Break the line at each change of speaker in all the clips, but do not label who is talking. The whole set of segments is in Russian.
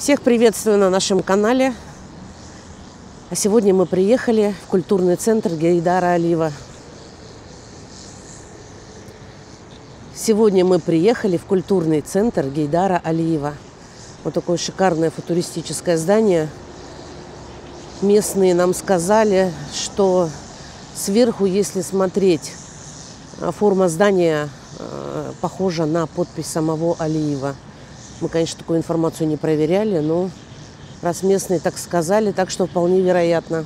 Всех приветствую на нашем канале. А сегодня мы приехали в культурный центр Гейдара Алиева. Сегодня мы приехали в культурный центр Гейдара Алиева. Вот такое шикарное футуристическое здание. Местные нам сказали, что сверху, если смотреть, форма здания похожа на подпись самого Алиева. Мы, конечно, такую информацию не проверяли, но раз местные так сказали, так что вполне вероятно.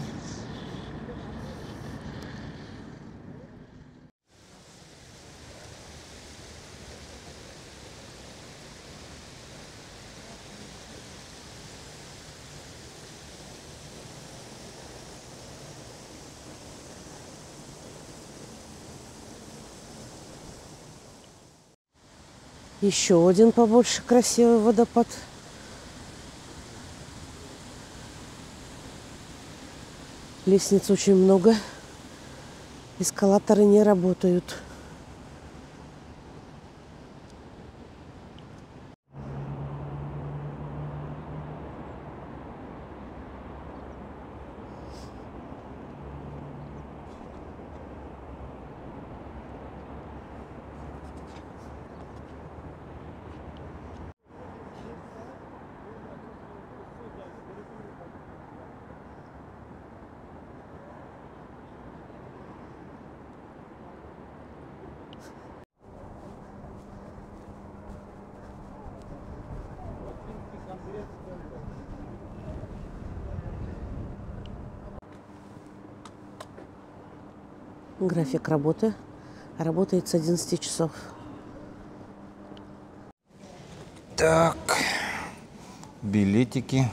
Еще один побольше красивый водопад. Лестниц очень много. Эскалаторы не работают. График работы. Работает с 11 часов.
Так, билетики.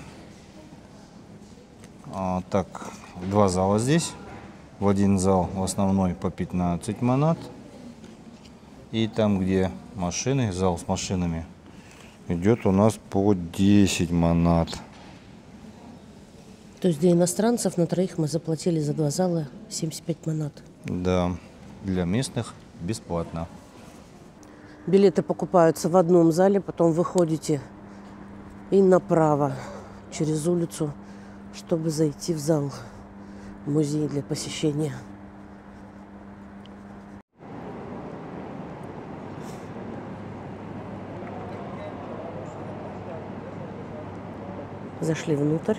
Так, два зала здесь. В один зал, в основной, по 15 манат. И там, где машины, зал с машинами, идет у нас по 10 манат.
То есть для иностранцев на троих мы заплатили за два зала 75 манат.
Да, для местных бесплатно.
Билеты покупаются в одном зале, потом выходите и направо через улицу, чтобы зайти в зал, музей для посещения. Зашли внутрь.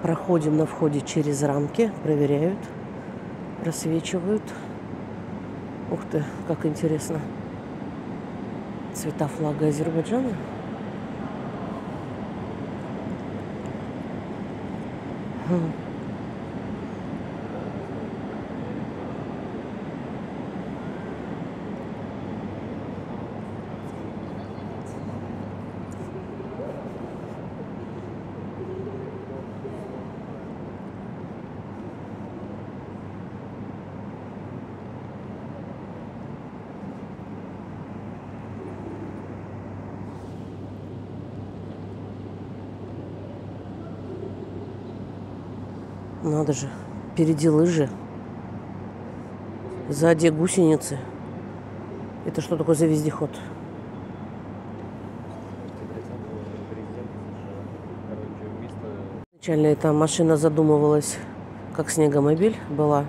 Проходим на входе через рамки, проверяют, просвечивают. Ух ты, как интересно. Цвета флага Азербайджана. Надо же, впереди лыжи, сзади гусеницы. Это что такое за вездеход? Изначально эта машина задумывалась как снегомобиль была.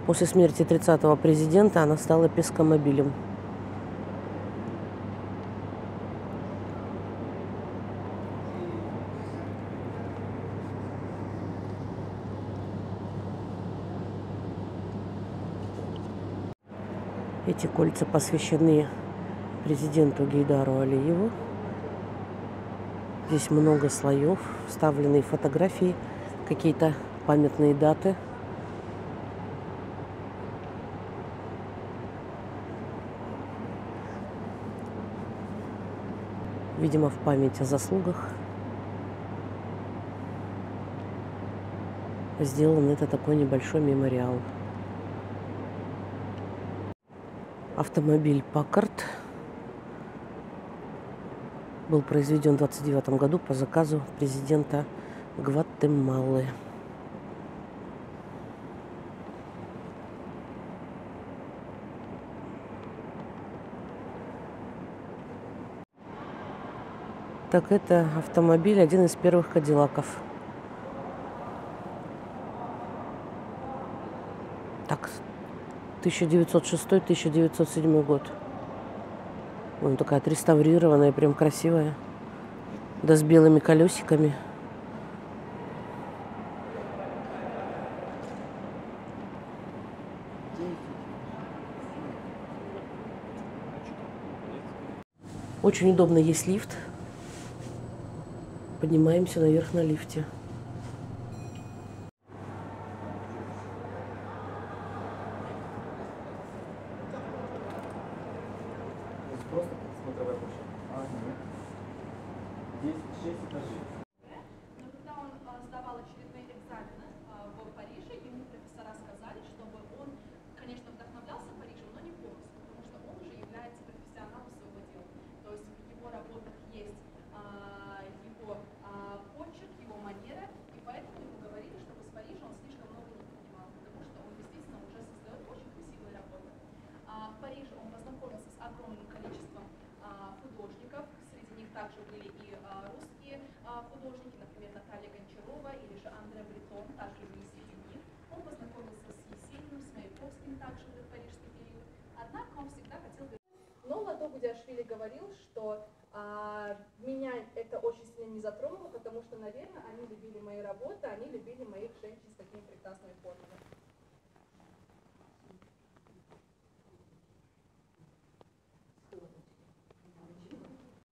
После смерти 30-го президента она стала пескомобилем. Эти кольца посвящены президенту Гейдару Алиеву. Здесь много слоев, вставленные фотографии, какие-то памятные даты. Видимо, в память о заслугах сделан это такой небольшой мемориал. Автомобиль Паккард был произведен в 1929 году по заказу президента Гватемалы. Так это автомобиль, один из первых кадиллаков. Так, 1906-1907 год. Ой, такая отреставрированная, прям красивая. Да с белыми колесиками. Очень удобно, есть лифт. Поднимаемся наверх на лифте.
Просто смотровая площадка. Здесь 6 этажей.
Но когда он сдавал очередные экзамены в Париже, ему профессора сказали, чтобы он, конечно, вдохновлялся Парижем, но не полностью, потому что он уже является профессионалом своего дела. То есть в его работах есть его почерк, его манера, и поэтому ему говорили, чтобы с Парижа он слишком много не поднимал, потому что он действительно уже создает очень красивые работы. В Париже он познакомился с огромным количеством художников, среди них также были и русские художники, например, Наталья Гончарова или же Андре Бретон, также были среди них. Он познакомился с Есениным, с Маяковским также в этот парижский период. Однако он всегда хотел... Но Лато Гудяшвили говорил, что меня это очень сильно не затронуло, потому что, наверное, они любили мои работы, они любили моих женщин с такими прекрасными формами.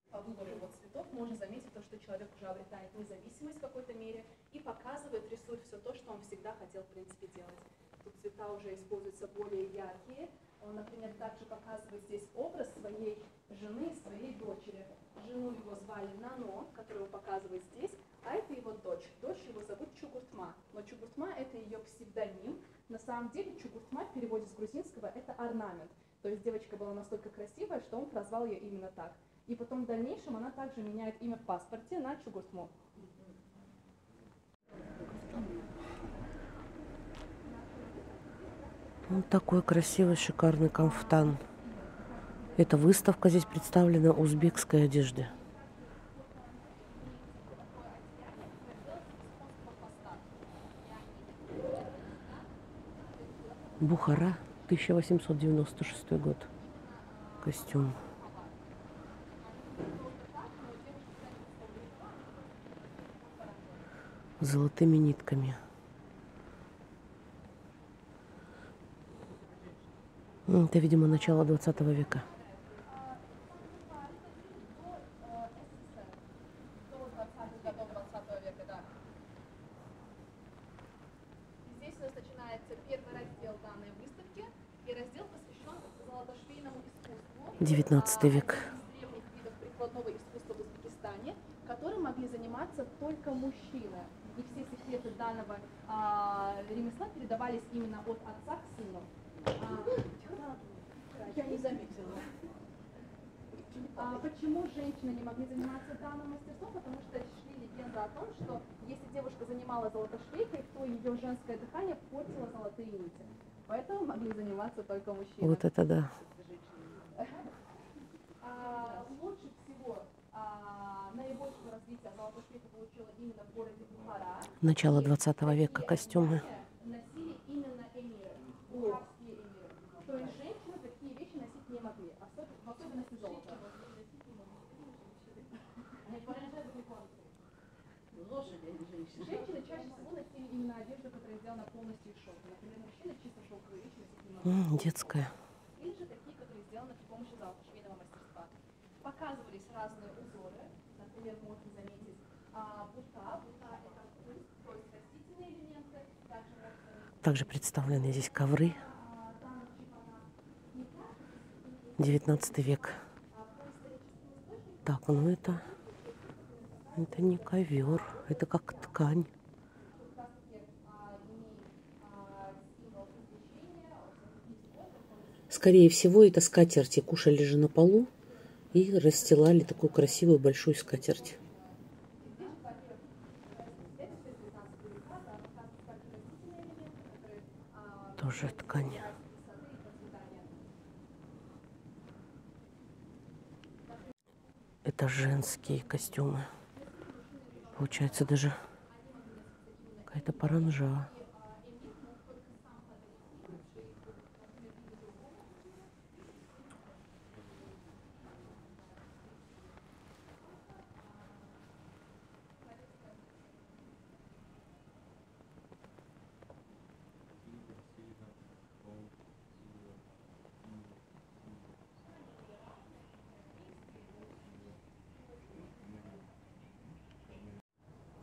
По выбору его цветов можно заметить то, что человек уже обретает независимость в какой-то мере и показывает, рисует все то, что он всегда хотел, в принципе, делать. Тут цвета уже используются более яркие. Он, например, также показывает здесь образ своей жены и своей дочери. Жену его звали Нано, которую он показывает здесь, а это его дочь. Дочь его зовут Чугуртма. Но Чугуртма — это ее псевдоним. На самом деле Чугуртма в переводе с грузинского — это орнамент. То есть девочка была настолько красивая, что он прозвал ее именно так. И потом в дальнейшем она также меняет имя в паспорте на Чугуртму.
Вот такой красивый, шикарный кафтан. Эта выставка здесь представлена узбекской одежды. Бухара, 1896 год. Костюм. С золотыми нитками. Это, видимо, начало 20 века.
Здесь у нас начинается первый раздел данной выставки, и раздел посвящен золотошвейному искусству.
19 век.
Из древних видов прикладного искусства в Узбекистане, которым могли заниматься только мужчины. И все секреты данного ремесла передавались именно от отца к сыну. Я не заметила. Почему женщины не могли заниматься данным мастерством? Потому что шли легенды о том, что если девушка занималась золотошвейкой, то ее женское дыхание портило золотые нити. Поэтому могли заниматься только мужчины.
Вот это да.
Лучше всего наибольшего развития золотошвейка получила именно в городе Бухара.
Начало 20 века костюмы.
Носили именно эмиры, арабские эмиры. То есть женщины такие вещи носить не могли, в особенности золото. Женщины чаще всего носили именно одежду, которая сделана полностью из шелка. Например, мужчины чисто шелковые вещи носить не могли.
Детская.
Или же такие, которые сделаны при помощи золотошвейного мастерства. Показывались разные узоры. Например, можно заметить бута. Бута — это куст, то есть растительные элементы. Также можно заметить
Также представлены здесь ковры. 19 век. Так, ну это не ковер, это как ткань. Скорее всего, это скатерти. Кушали же на полу и расстилали такую красивую большую скатерть. Тоже ткань. Это женские костюмы. Получается даже какая-то паранжа.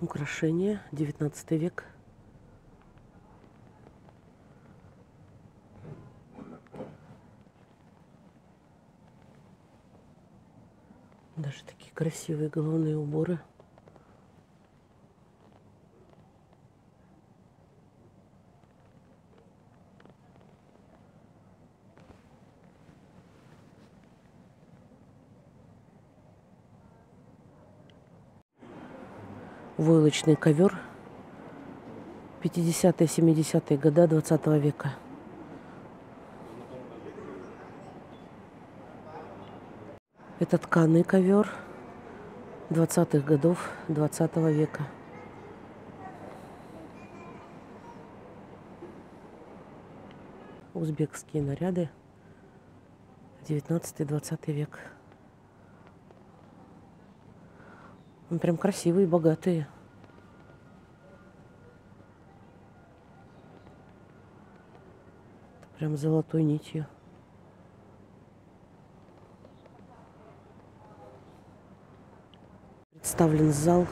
Украшения, 19 век. Даже такие красивые головные уборы. Войлочный ковер. 50-е, 70-е годы 20 века. Это тканый ковер 20-х годов 20 века. Узбекские наряды 19-20 век. Он прям красивые, богатые. Прям золотой нитью. Представлен зал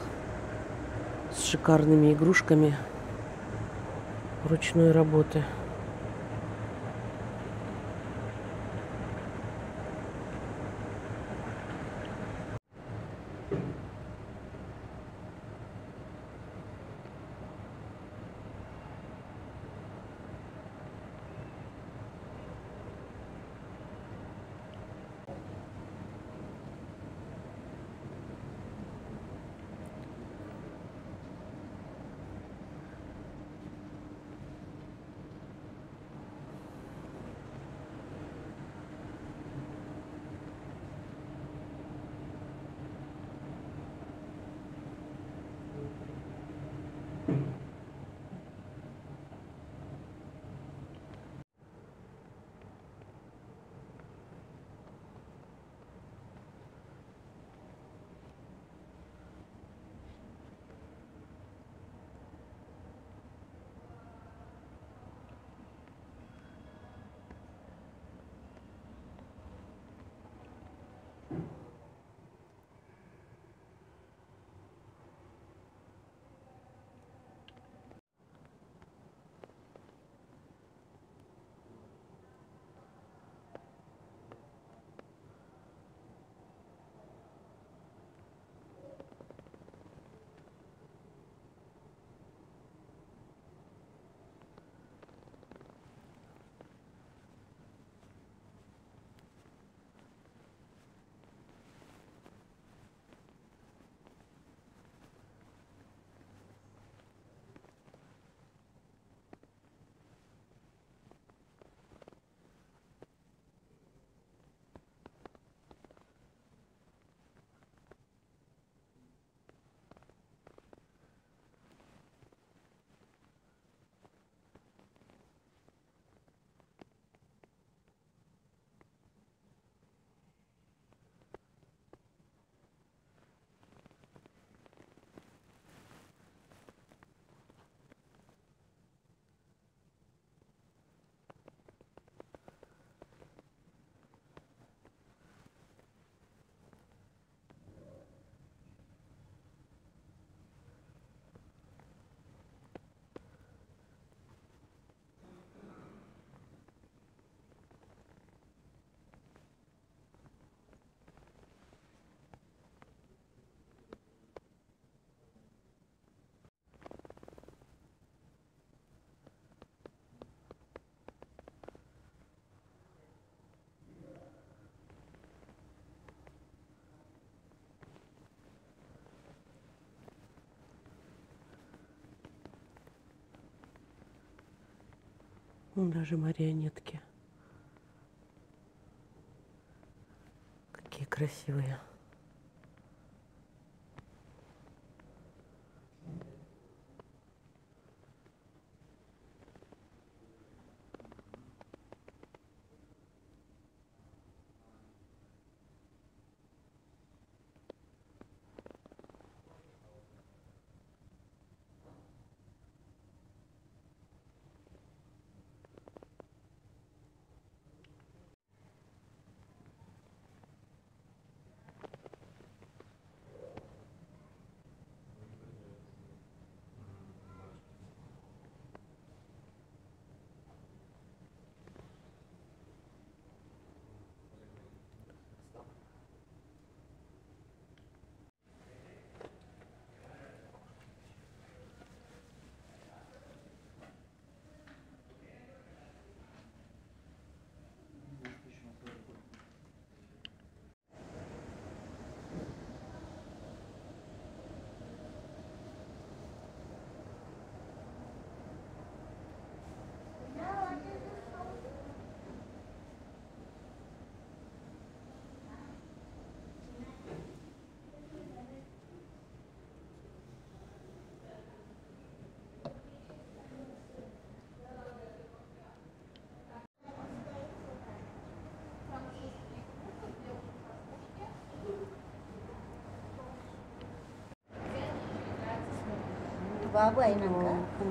с шикарными игрушками ручной работы. Даже марионетки. Какие красивые.
babu ai nan ka.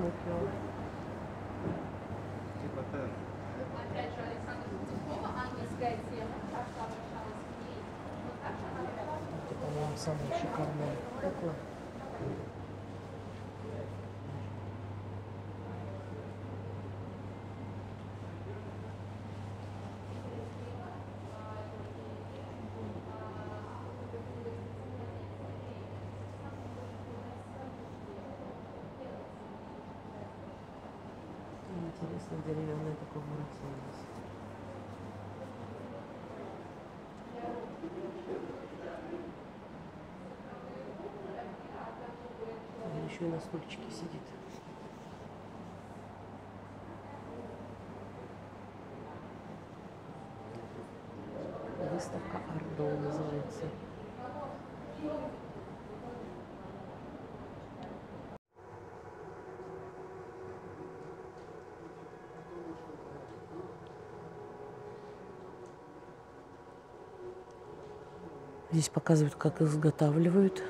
Опять же, Александра Третьякова, ангельская тема, как-то обращалась к ней, но также она рассказывала.
По-моему, самая шикарная кукла. Интересно, деревянная такой воротилась. Он еще и на стульчике сидит. Выставка Ардо называется. Здесь показывают, как изготавливают.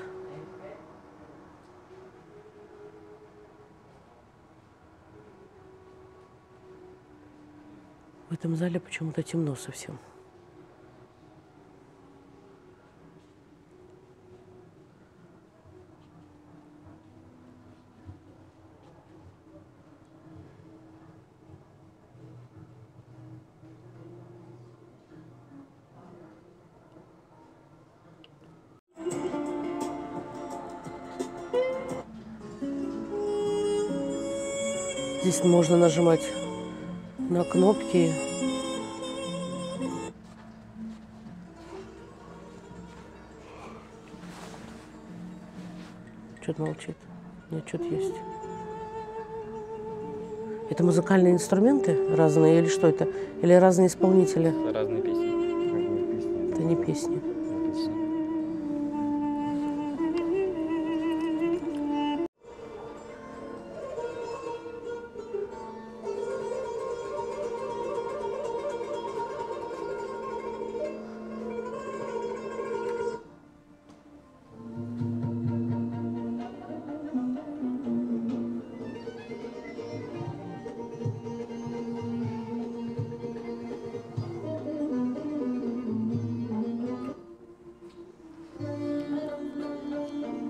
В этом зале почему-то темно совсем. Здесь можно нажимать на кнопки. Что-то молчит. Нет, что-то есть. Это музыкальные инструменты разные или что это? Или разные исполнители?
Разные песни.
Это не песни.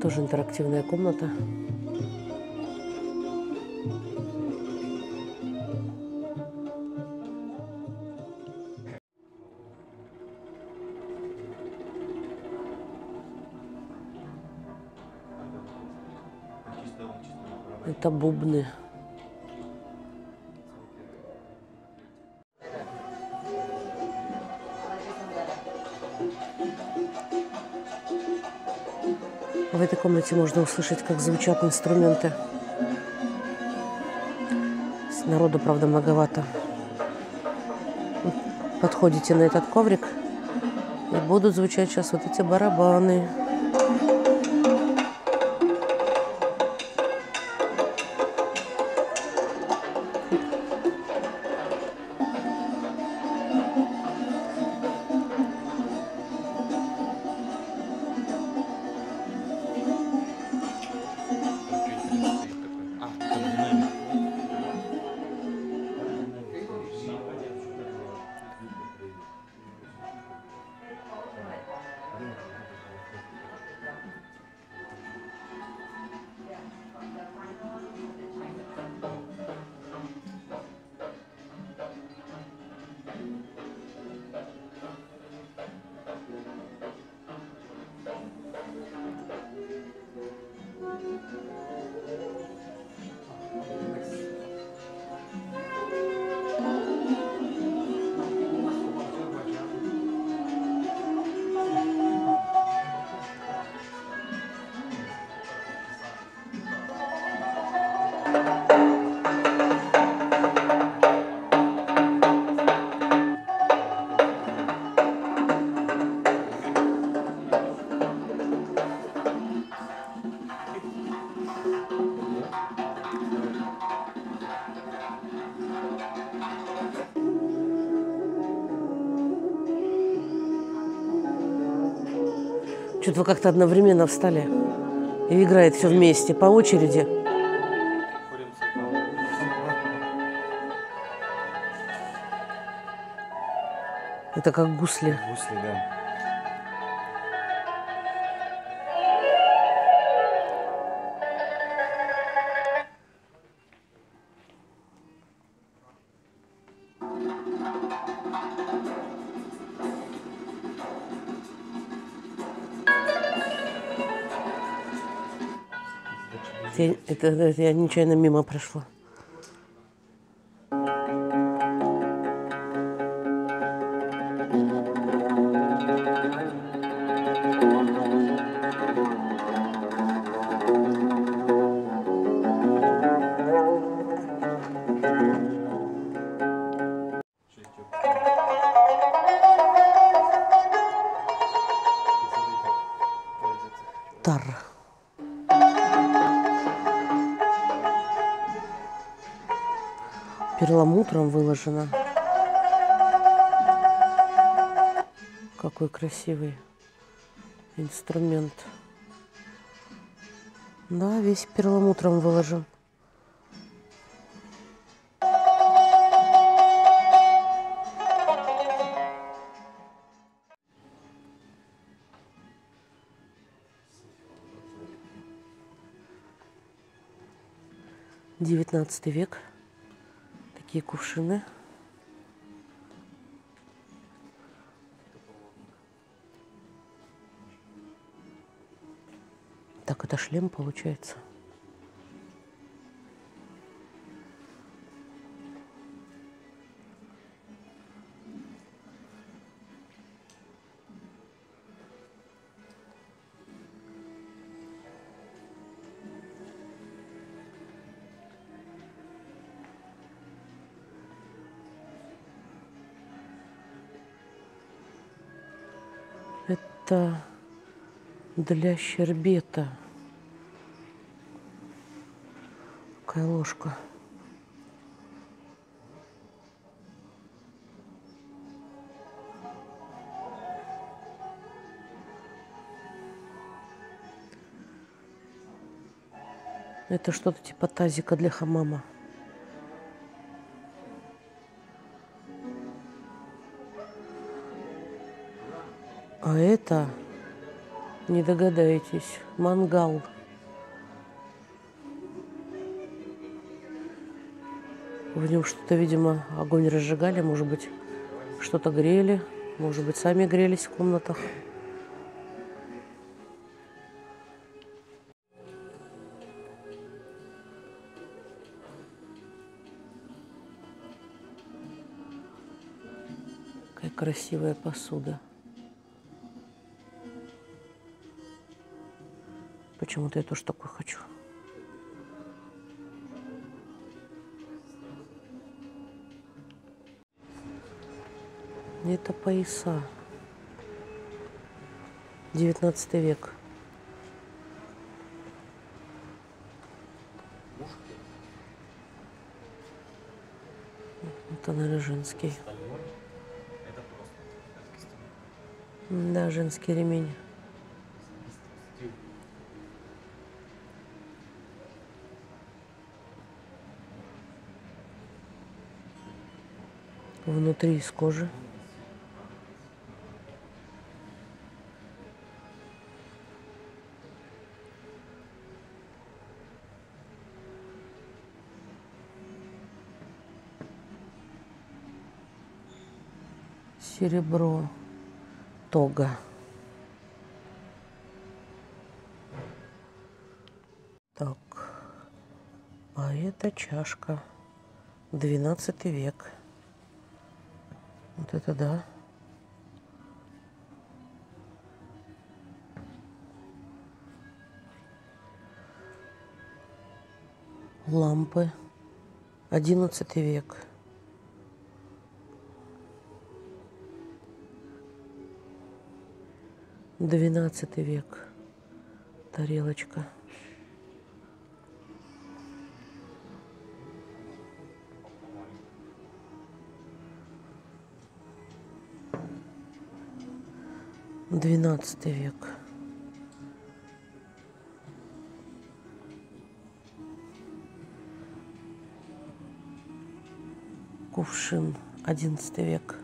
Тоже интерактивная комната. Это бубны. В этой комнате можно услышать, как звучат инструменты. Народу, правда, многовато. Подходите на этот коврик, и будут звучать сейчас вот эти барабаны. Что-то вы как-то одновременно встали. И играет все вместе, по очереди. Это как гусли.
Гусли, да.
Это я нечаянно мимо прошла. Тар. Перламутром выложено. Какой красивый инструмент. Да, весь перламутром выложен. XIX век. Такие кувшины. Так, это шлем получается. Это для щербета. Какая ложка. Это что-то типа тазика для хамама. А это, не догадаетесь, мангал. В нем что-то, видимо, огонь разжигали, может быть, что-то грели, может быть, сами грелись в комнатах. Какая красивая посуда. Почему-то я тоже такой хочу. Это пояса. 19 век. Это, наверное, женский. Да, женский ремень. Внутри из кожи. Серебро. Тога. Так. А это чашка. 12 век. Вот это да. Лампы. 11 век. XII век. Тарелочка. XII век. Кувшин. XI век.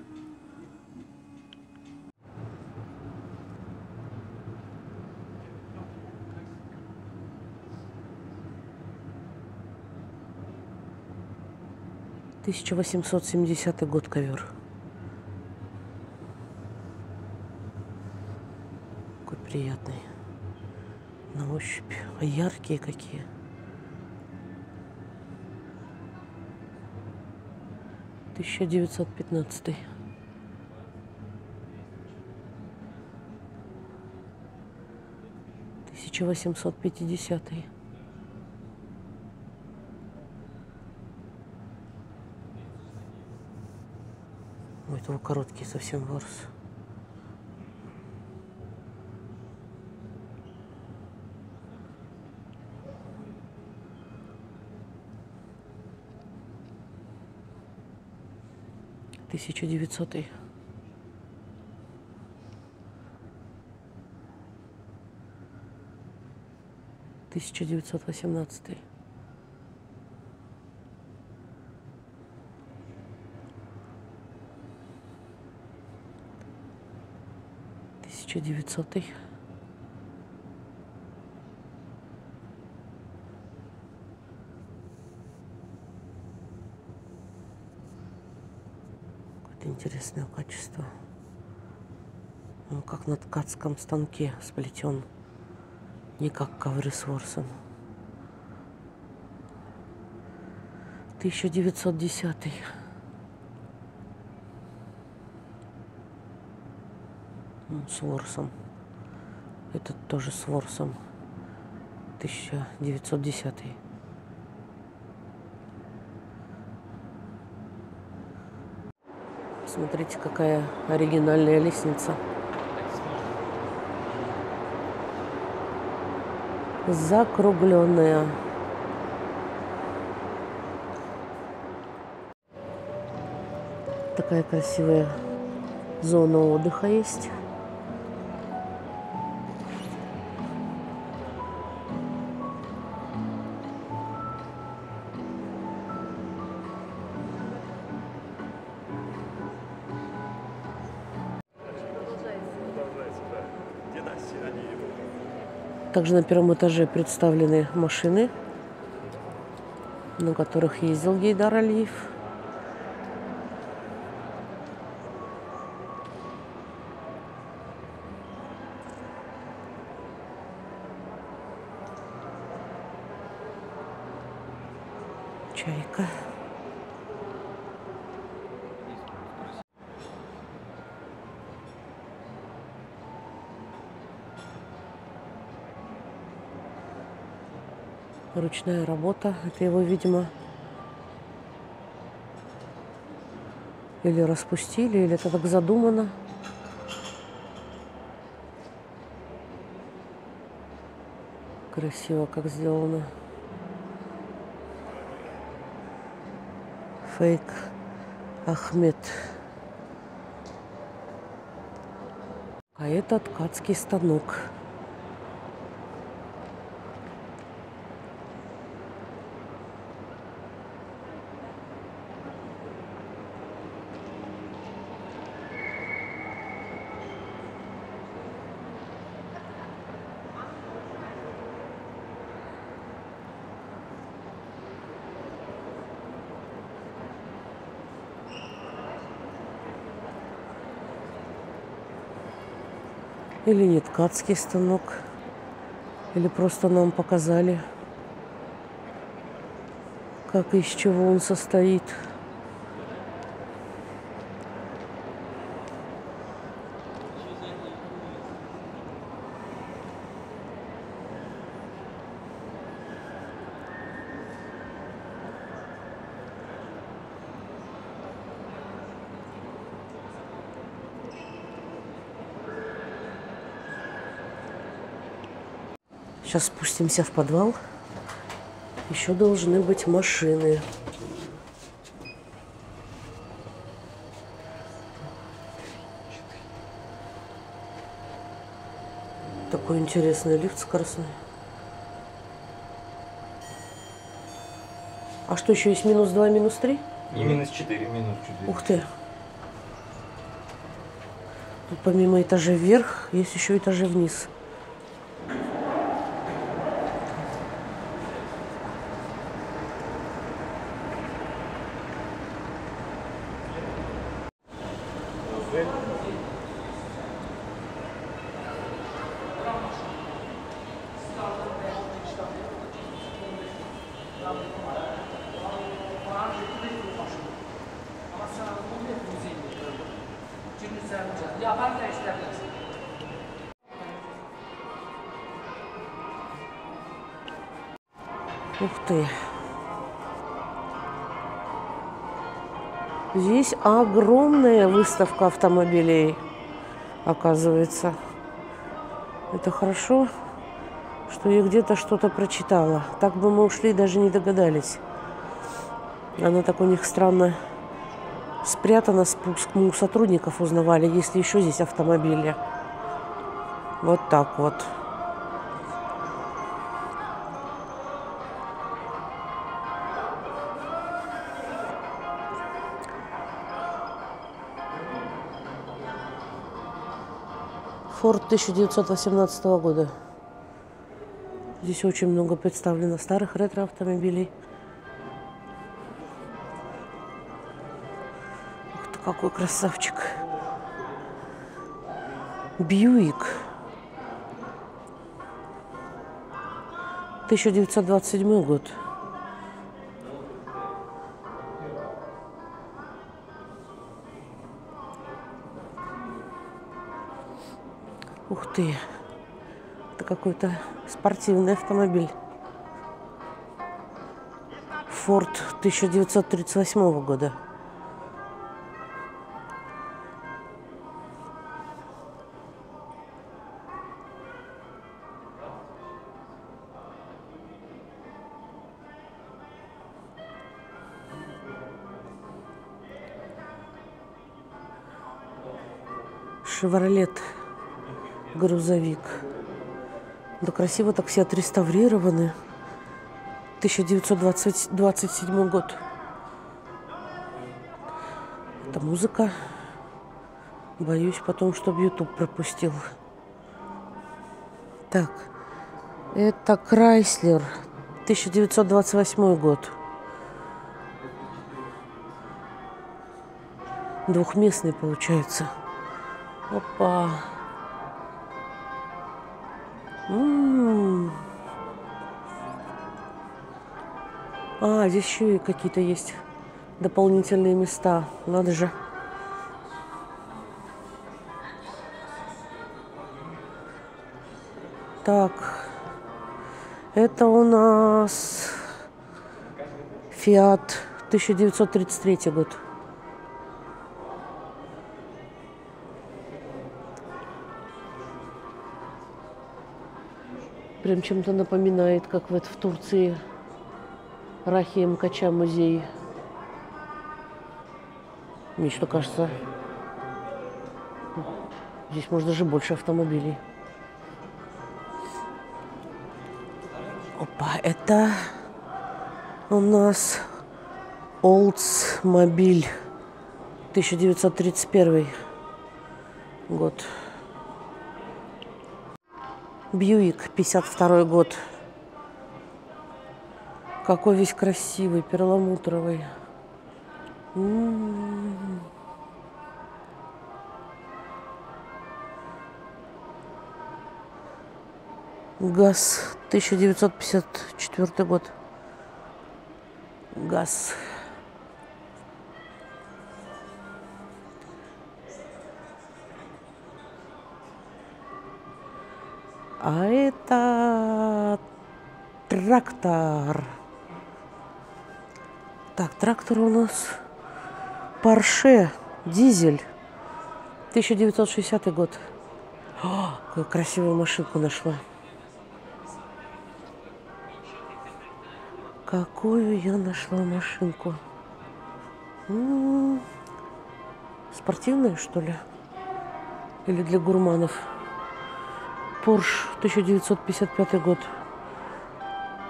1870 год ковер. Какой приятный на ощупь. А яркие какие. — 1915. — 1850. У этого короткий совсем ворс. — 1900. — 1918. — 1900. — Какое-то интересное качество. Он как на ткацком станке сплетен. Не как ковры с ворсом. 1910. С ворсом. Этот тоже с ворсом. 1910. Смотрите, какая оригинальная лестница. Закругленная. Такая красивая зона отдыха есть. Также на первом этаже представлены машины, на которых ездил Гейдар Алиев. Чайка. Ручная работа. Это его, видимо, или распустили, или это так задумано. Красиво как сделано. Фейк Ахмед. А это ткацкий станок. Или не ткацкий станок, или просто нам показали, как и из чего он состоит. Сейчас спустимся в подвал. Еще должны быть машины. Такой интересный лифт скоростной. А что, еще есть -2, -3?
И -4.
Ух ты. Тут помимо этажей вверх, есть еще этажи вниз. Ух ты. Здесь огромная выставка автомобилей, оказывается. Это хорошо, что я где-то что-то прочитала. Так бы мы ушли и даже не догадались. Она так у них странно спрятана. Спуск. Мы у сотрудников узнавали, есть ли еще здесь автомобили. Вот так вот. Форд 1918 года. Здесь очень много представлено старых ретро-автомобилей. Ух ты, какой красавчик. Бьюик. 1927 год. Ух ты. Это какой-то спортивный автомобиль. Форд 1938 года. Шевролет. Грузовик. Да красиво так все отреставрированы. 1927 год. Это музыка. Боюсь потом, чтобы YouTube пропустил. Так. Это Крайслер. 1928 год. Двухместный получается. Опа. А, здесь еще и какие-то есть дополнительные места. Надо же. Так. Это у нас Фиат 1933 год. Прям чем-то напоминает, как в Турции Рахи Мкача музей. Мне что кажется, здесь может даже больше автомобилей. Опа, это у нас Oldsmobile 1931 год. Бьюик 52 год. Какой весь красивый, перламутровый. ГАЗ 1954 год. ГАЗ. А это трактор. Так, трактор у нас Porsche дизель 1960 год. О, какую красивую машинку нашла. Какую я нашла машинку? Спортивная, что ли? Или для гурманов? Porsche 1955 год.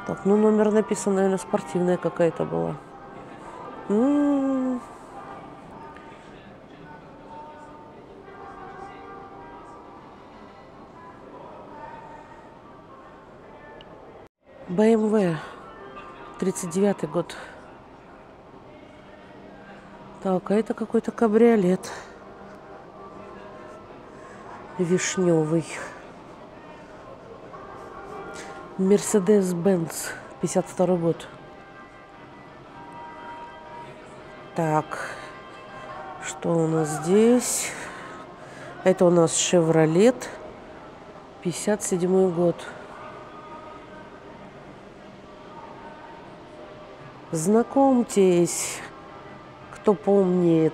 Так, ну номер написан, наверное, спортивная какая-то была. BMW 39 год. Так, а это какой-то кабриолет. Вишневый. Mercedes-Benz 52 год. Так, что у нас здесь? Это у нас Chevrolet 57 год. Знакомьтесь, кто помнит.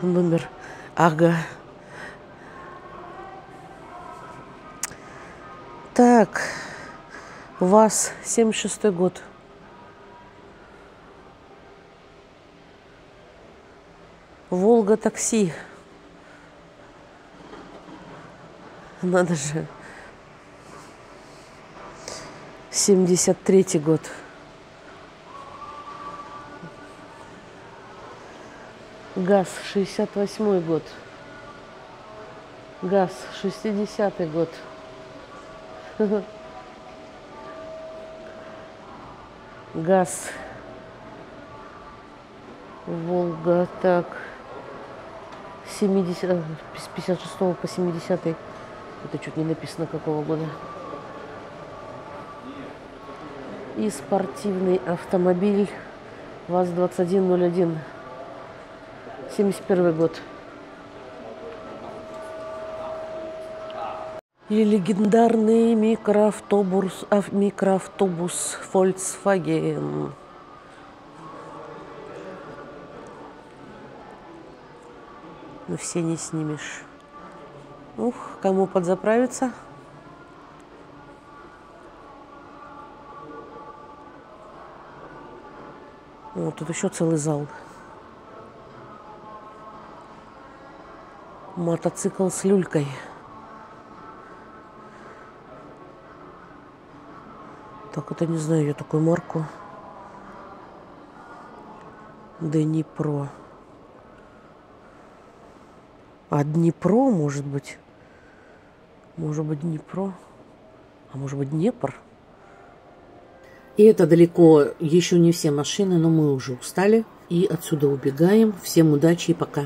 Номер. Ага. Так. ВАЗ, 76-й год. Волга такси. Надо же. 73-й год. ГАЗ, 68-й год. ГАЗ, 60-й год. ГАЗ. Волга, так. 70, с 56 по 70. Это чуть не написано какого года. И спортивный автомобиль ВАЗ-2101. 71 год. И легендарный микроавтобус Volkswagen. Ну, все не снимешь. Ух, кому подзаправиться? О, тут еще целый зал. Мотоцикл с люлькой. Так, это не знаю я такую марку. Днепро. А Днепро, может быть? Может быть, Днепро? А может быть, Днепр? И это далеко еще не все машины, но мы уже устали. И отсюда убегаем. Всем удачи и пока.